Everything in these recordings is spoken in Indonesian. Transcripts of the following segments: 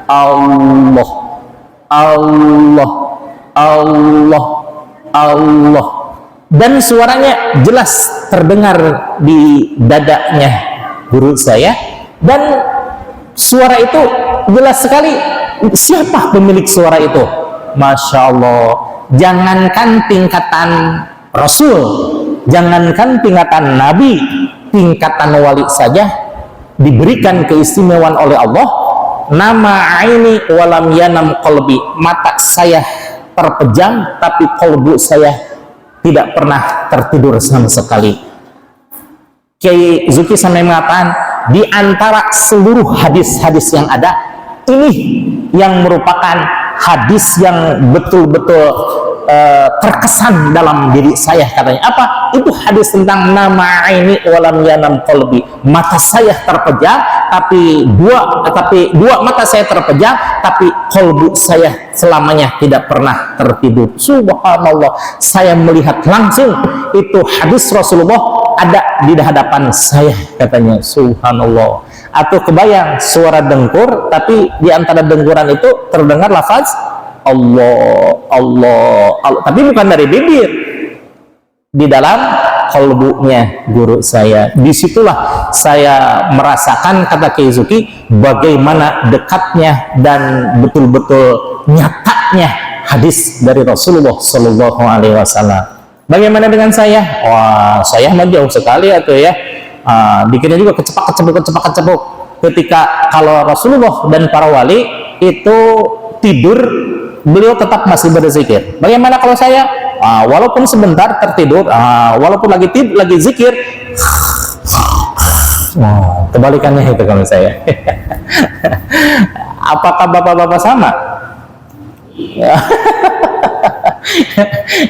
Allah, Allah, Allah, Allah. Dan suaranya jelas terdengar di dadanya guru saya, dan suara itu jelas sekali. Siapa pemilik suara itu? Masya Allah, jangankan tingkatan Rasul, jangankan tingkatan Nabi, tingkatan wali saja diberikan keistimewaan oleh Allah. Nama aini walam yanam qalbi, mata saya terpejam tapi qalbu saya tidak pernah tertidur sama sekali. Kiai Zuki sampai mengatakan, di antara seluruh hadis-hadis yang ada, ini yang merupakan hadis yang betul-betul terkesan dalam diri saya, katanya. Apa? Itu hadis tentang nama aini walam yanam qalbi, mata saya terpejam tapi dua mata saya terpejam tapi qalbu saya selamanya tidak pernah tertidur. Subhanallah, saya melihat langsung itu hadis Rasulullah ada di hadapan saya, katanya. Subhanallah. Atau kebayang suara dengkur tapi di antara dengkuran itu terdengar lafaz Allah, Allah, Allah, tapi bukan dari bibir, di dalam kalbunya guru saya. Disitulah saya merasakan, kata Kiai Zuki, bagaimana dekatnya dan betul-betul nyatanya hadis dari Rasulullah Shallallahu Alaihi Wasallam. Bagaimana dengan saya? Wah, saya mah jauh sekali atau ya. Dikiranya juga kecepak-kecebuk. Ketika kalau Rasulullah dan para wali itu tidur, beliau tetap masih berzikir. Bagaimana kalau saya? Walaupun sebentar tertidur, walaupun lagi zikir, kebalikannya itu kalau saya. Apakah bapak-bapak sama?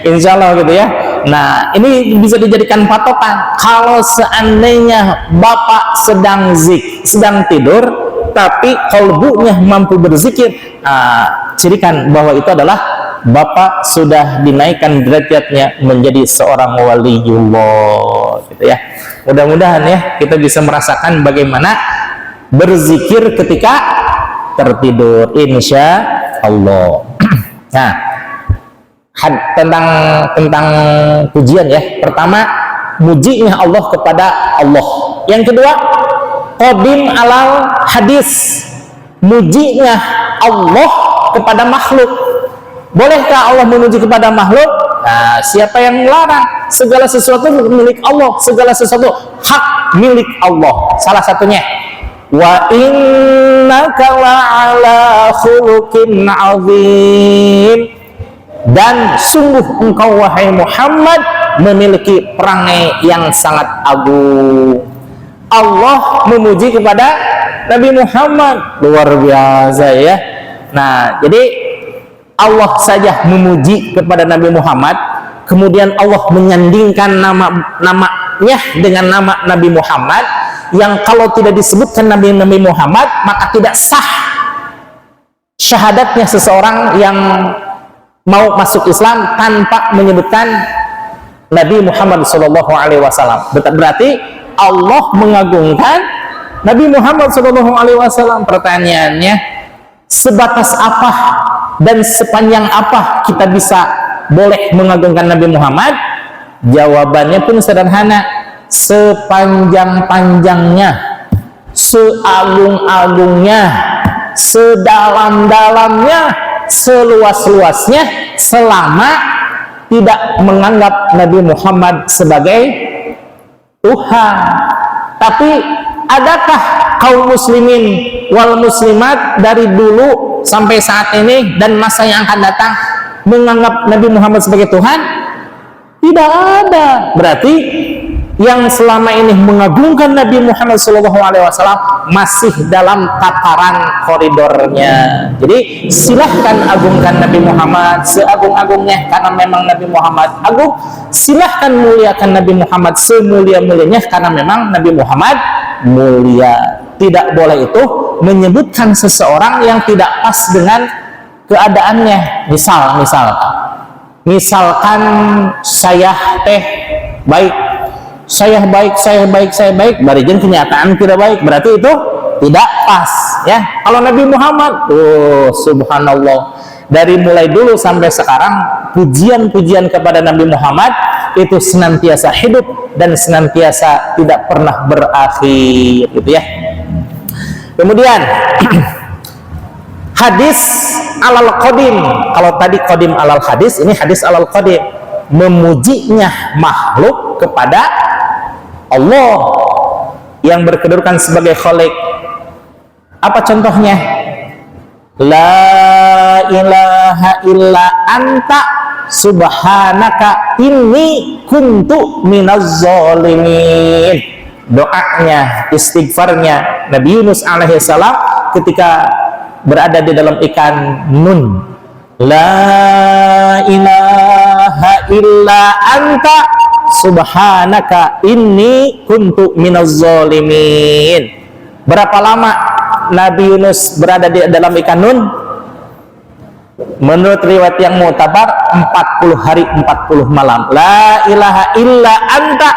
Insya Allah gitu ya. Nah, ini bisa dijadikan patokan. Kalau seandainya bapak sedang tidur, tapi kalbunya mampu berzikir, cirikan bahwa itu adalah bapak sudah dinaikkan derajatnya menjadi seorang waliullah, gitu ya. Mudah-mudahan ya kita bisa merasakan bagaimana berzikir ketika tertidur, insya Allah. Nah, tentang pujian ya. Pertama, mujinya Allah kepada Allah. Yang kedua, qadim alal hadis, mujinya Allah kepada makhluk. Bolehkah Allah memuji kepada makhluk? Nah, siapa yang melarang? Segala sesuatu milik Allah, segala sesuatu hak milik Allah. Salah satunya, wa innaka la'ala khuluqin azim, dan sungguh engkau wahai Muhammad memiliki perangai yang sangat agung. Allah memuji kepada Nabi Muhammad, luar biasa ya. Nah, jadi Allah saja memuji kepada Nabi Muhammad, kemudian Allah menyandingkan namanya dengan nama Nabi Muhammad, yang kalau tidak disebutkan Nabi Muhammad maka tidak sah syahadatnya seseorang yang mau masuk Islam tanpa menyebutkan Nabi Muhammad Shallallahu Alaihi Wasallam. Berarti Allah mengagungkan Nabi Muhammad Shallallahu Alaihi Wasallam. Pertanyaannya, sebatas apa dan sepanjang apa kita bisa boleh mengagungkan Nabi Muhammad? Jawabannya pun sederhana, sepanjang-panjangnya, seagung-agungnya, sedalam-dalamnya, seluas-luasnya, selama tidak menganggap Nabi Muhammad sebagai Tuhan. Tapi adakah kaum muslimin wal muslimat dari dulu sampai saat ini dan masa yang akan datang menganggap Nabi Muhammad sebagai Tuhan? Tidak ada. Berarti yang selama ini mengagungkan Nabi Muhammad SAW masih dalam tataran koridornya. Jadi silahkan agungkan Nabi Muhammad seagung-agungnya karena memang Nabi Muhammad agung. Silahkan muliakan Nabi Muhammad semulia-mulianya karena memang Nabi Muhammad mulia. Tidak boleh itu menyebutkan seseorang yang tidak pas dengan keadaannya. Misalkan saya teh baik, saya baik, barijen kenyataan tidak baik, berarti itu tidak pas ya. Kalau Nabi Muhammad, oh subhanallah, dari mulai dulu sampai sekarang pujian-pujian kepada Nabi Muhammad itu senantiasa hidup dan senantiasa tidak pernah berakhir gitu ya. Kemudian hadis alal qadim, kalau tadi qadim alal hadis, ini hadis alal qadim, memujinya makhluk kepada Allah yang berkedudukan sebagai khalik. Apa contohnya? La ilaha illa anta subhanaka inni kuntu minaz zalimin. Doanya, istighfarnya Nabi Yunus alaihissalam ketika berada di dalam ikan nun. La ilaha illa anta subhanaka inni kuntu minaz zalimin. Berapa lama Nabi Yunus berada di dalam ikan nun? Menurut riwayat yang mu'tabar 40 hari 40 malam. La ilaha illa anta,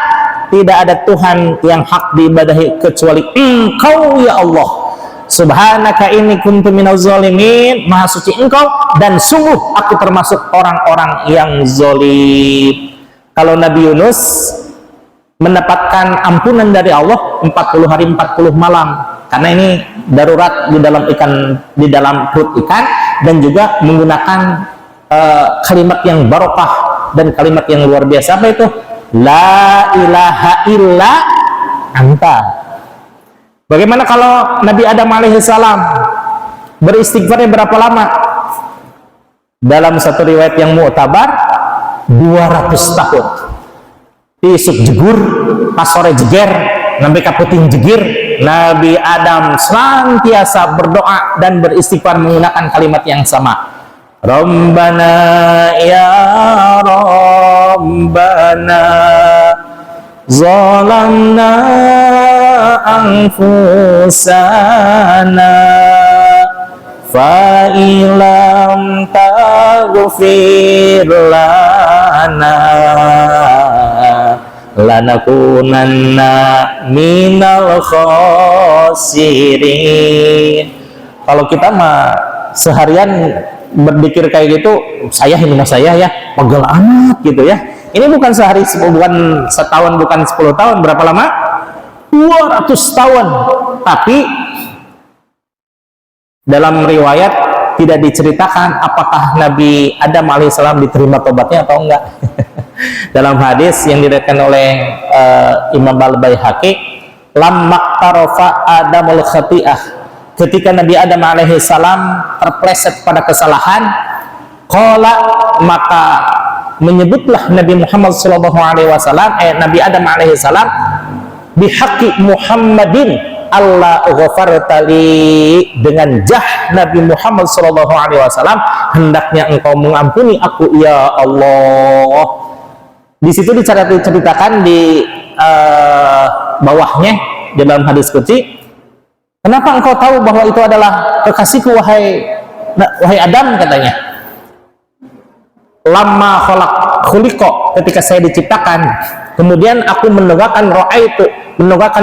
tidak ada Tuhan yang hak diibadahi kecuali Engkau ya Allah. Subhanaka inni kuntu minaz zalimin, maha suci Engkau dan sungguh aku termasuk orang-orang yang zalim. Kalau Nabi Yunus mendapatkan ampunan dari Allah 40 hari 40 malam, karena ini darurat di dalam ikan, di dalam perut ikan, dan juga menggunakan kalimat yang barokah dan kalimat yang luar biasa. Apa itu? La ilaha illa anta. Bagaimana kalau Nabi Adam alaihissalam beristighfarnya berapa lama? Dalam satu riwayat yang mu'tabar 200 tahun. Isuk jegur, pas sore jeger, sampai kaputing jegir, Nabi Adam senantiasa berdoa dan beristighfar menggunakan kalimat yang sama. Rabbana ya Rabbana zalamna anfusana fa ilam taghfir lana lanakunanna minal khasirin. Kalau kita mah seharian berzikir kayak gitu, saya ini mah saya ya pegel amat gitu ya. Ini bukan sehari, bukan setahun, bukan 10 tahun, berapa lama? 200 tahun. Tapi dalam riwayat tidak diceritakan apakah Nabi Adam alaihissalam diterima tobatnya atau enggak. Dalam hadis yang diriwayatkan oleh Imam Al-Baihaqi, lamma tarofa Adamul khati'ah, ketika Nabi Adam alaihissalam terpleset pada kesalahan, qala, maka menyebutlah Nabi Muhammad sallallahu alaihi wasallam, Nabi Adam alaihissalam, bihaqqi Muhammadin Allah ghafartali, dengan jah Nabi Muhammad sallallahu alaihi wasallam, hendaknya engkau mengampuni aku ya Allah. Di situ diceritakan di bawahnya di dalam hadis qudsi, kenapa engkau tahu bahwa itu adalah kekasihku wahai Adam, katanya. Lama khuliqo, ketika saya diciptakan, kemudian aku menegakkan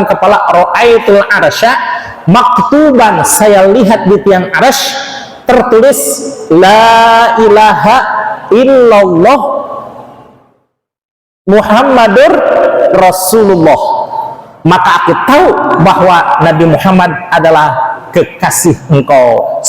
kepala ro'aitul arsya maktuban, saya lihat di tiang arsy tertulis la ilaha illallah Muhammadur Rasulullah. Maka aku tahu bahwa Nabi Muhammad adalah kekasih engkau.